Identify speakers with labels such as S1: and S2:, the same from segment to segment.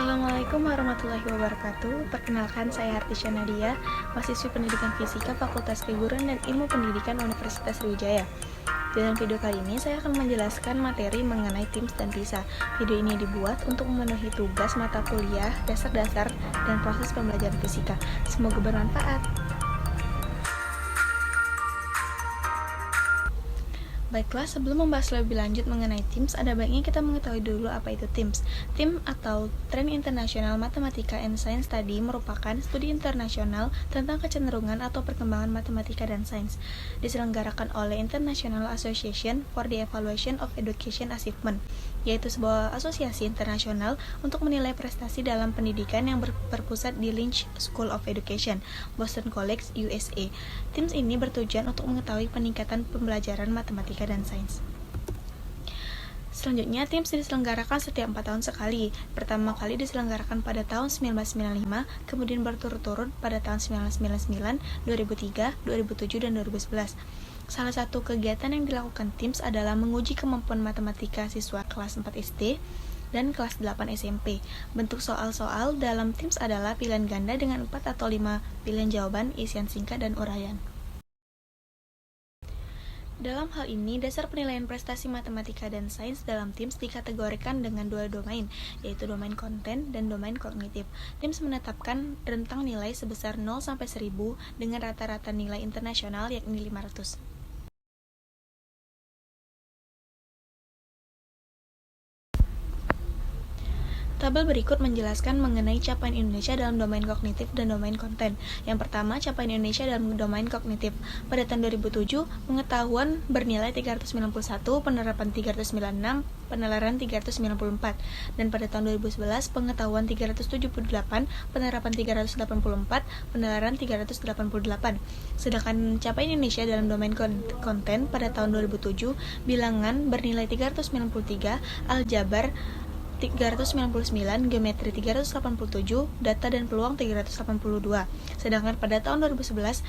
S1: Assalamualaikum warahmatullahi wabarakatuh. Perkenalkan, saya Hartisya Nadia, mahasiswi Pendidikan Fisika Fakultas Keguruan dan Ilmu Pendidikan Universitas Sriwijaya. Dalam video kali ini, saya akan menjelaskan materi mengenai TIMSS dan PISA. Video ini dibuat untuk memenuhi tugas mata kuliah, dasar-dasar, dan proses pembelajaran fisika. Semoga bermanfaat. Baiklah, sebelum membahas lebih lanjut mengenai TIMSS, ada baiknya kita mengetahui dulu apa itu TIMSS. TIM atau Trend International Mathematics and Science Study merupakan studi internasional tentang kecenderungan atau perkembangan matematika dan sains. Diselenggarakan oleh International Association for the Evaluation of Education Achievement, yaitu sebuah asosiasi internasional untuk menilai prestasi dalam pendidikan yang berpusat di Lynch School of Education, Boston College, USA. TIMSS ini bertujuan untuk mengetahui peningkatan pembelajaran matematika dan sains. Selanjutnya, TIMSS diselenggarakan setiap 4 tahun sekali. Pertama kali diselenggarakan pada tahun 1995, kemudian berturut-turut pada tahun 1999, 2003, 2007, dan 2011. Salah satu kegiatan yang dilakukan TIMSS adalah menguji kemampuan matematika siswa kelas 4 SD dan kelas 8 SMP. Bentuk soal-soal dalam TIMSS adalah pilihan ganda dengan 4 atau 5 pilihan jawaban, isian singkat, dan uraian. Dalam hal ini, dasar penilaian prestasi matematika dan sains dalam TIMSS dikategorikan dengan dua domain, yaitu domain konten dan domain kognitif. TIMSS menetapkan rentang nilai sebesar 0 sampai 1000 dengan rata-rata nilai internasional yakni 500. Tabel berikut menjelaskan mengenai capaian Indonesia dalam domain kognitif dan domain konten. Yang pertama, capaian Indonesia dalam domain kognitif. Pada tahun 2007, pengetahuan bernilai 391, penerapan 396, penalaran 394. Dan pada tahun 2011, pengetahuan 378, penerapan 384, penalaran 388. Sedangkan capaian Indonesia dalam domain konten pada tahun 2007, bilangan bernilai 393, aljabar 399, geometri 387, data dan peluang 382. Sedangkan pada tahun 2011,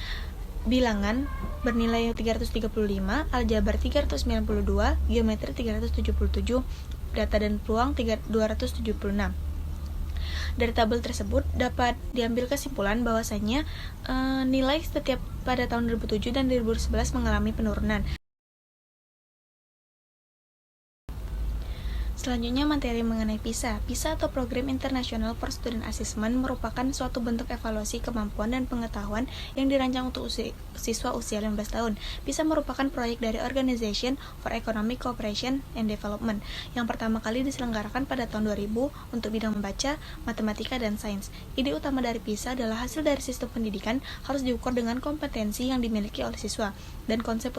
S1: bilangan bernilai 335, aljabar 392, geometri 377, data dan peluang 276. Dari tabel tersebut dapat diambil kesimpulan bahwasanya nilai setiap pada tahun 2007 dan 2011 mengalami penurunan. Selanjutnya, materi mengenai PISA. PISA atau Program International for Student Assessment merupakan suatu bentuk evaluasi kemampuan dan pengetahuan yang dirancang untuk siswa usia 15 tahun. PISA merupakan proyek dari Organization for Economic Cooperation and Development yang pertama kali diselenggarakan pada tahun 2000 untuk bidang membaca, matematika, dan sains. Ide utama dari PISA adalah hasil dari sistem pendidikan harus diukur dengan kompetensi yang dimiliki oleh siswa, dan konsep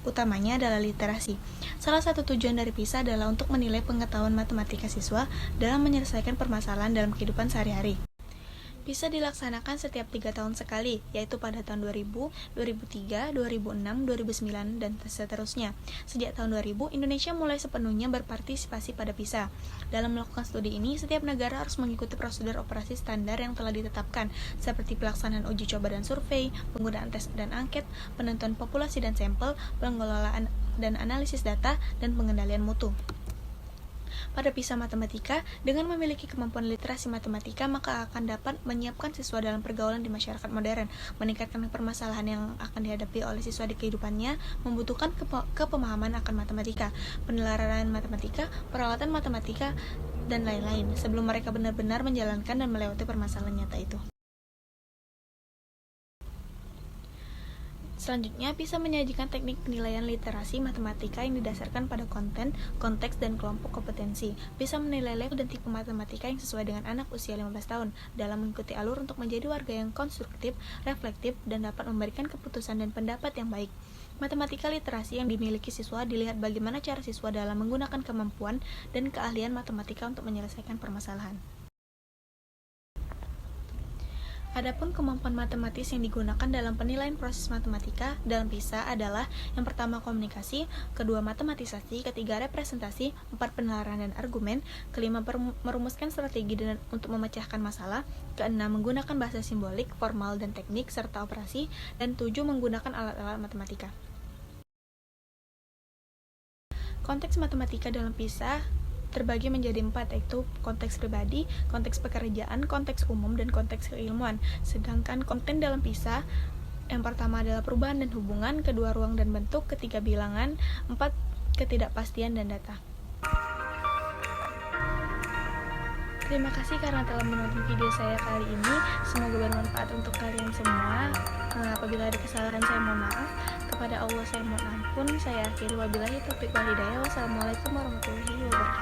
S1: utamanya adalah literasi. Salah satu tujuan dari PISA adalah untuk menilai pengetahuan matematika siswa dalam menyelesaikan permasalahan dalam kehidupan sehari-hari. PISA dilaksanakan setiap 3 tahun sekali, yaitu pada tahun 2000, 2003, 2006, 2009, dan seterusnya. Sejak tahun 2000, Indonesia mulai sepenuhnya berpartisipasi pada PISA. Dalam melakukan studi ini, setiap negara harus mengikuti prosedur operasi standar yang telah ditetapkan, seperti pelaksanaan uji coba dan survei, penggunaan tes dan angket, penentuan populasi dan sampel, pengelolaan dan analisis data, dan pengendalian mutu. Pada PISA Matematika, dengan memiliki kemampuan literasi matematika, maka akan dapat menyiapkan siswa dalam pergaulan di masyarakat modern, meningkatkan permasalahan yang akan dihadapi oleh siswa di kehidupannya, membutuhkan kepemahaman akan matematika, penelaranan matematika, peralatan matematika, dan lain-lain, sebelum mereka benar-benar menjalankan dan melewati permasalahan nyata itu. Selanjutnya, PISA menyajikan teknik penilaian literasi matematika yang didasarkan pada konten, konteks, dan kelompok kompetensi. PISA menilai level dan tipe matematika yang sesuai dengan anak usia 15 tahun dalam mengikuti alur untuk menjadi warga yang konstruktif, reflektif, dan dapat memberikan keputusan dan pendapat yang baik. Matematika literasi yang dimiliki siswa dilihat bagaimana cara siswa dalam menggunakan kemampuan dan keahlian matematika untuk menyelesaikan permasalahan. Adapun kemampuan matematis yang digunakan dalam penilaian proses matematika dalam PISA adalah yang pertama komunikasi, kedua matematisasi, ketiga representasi, empat penalaran dan argumen, kelima merumuskan strategi untuk memecahkan masalah, keenam menggunakan bahasa simbolik, formal dan teknik serta operasi, dan 7 menggunakan alat-alat matematika. Konteks matematika dalam PISA terbagi menjadi 4, yaitu konteks pribadi, konteks pekerjaan, konteks umum, dan konteks keilmuan. Sedangkan konten dalam PISA yang pertama adalah perubahan dan hubungan, kedua ruang dan bentuk, ketiga bilangan, 4 ketidakpastian dan data. Terima kasih karena telah menonton video saya kali ini. Semoga bermanfaat untuk kalian semua. Apabila ada kesalahan saya mohon maaf. Kepada Allah saya mohon ampun. Saya akhiri wabillahi taufiq wal hidayah. Wassalamualaikum warahmatullahi wabarakatuh.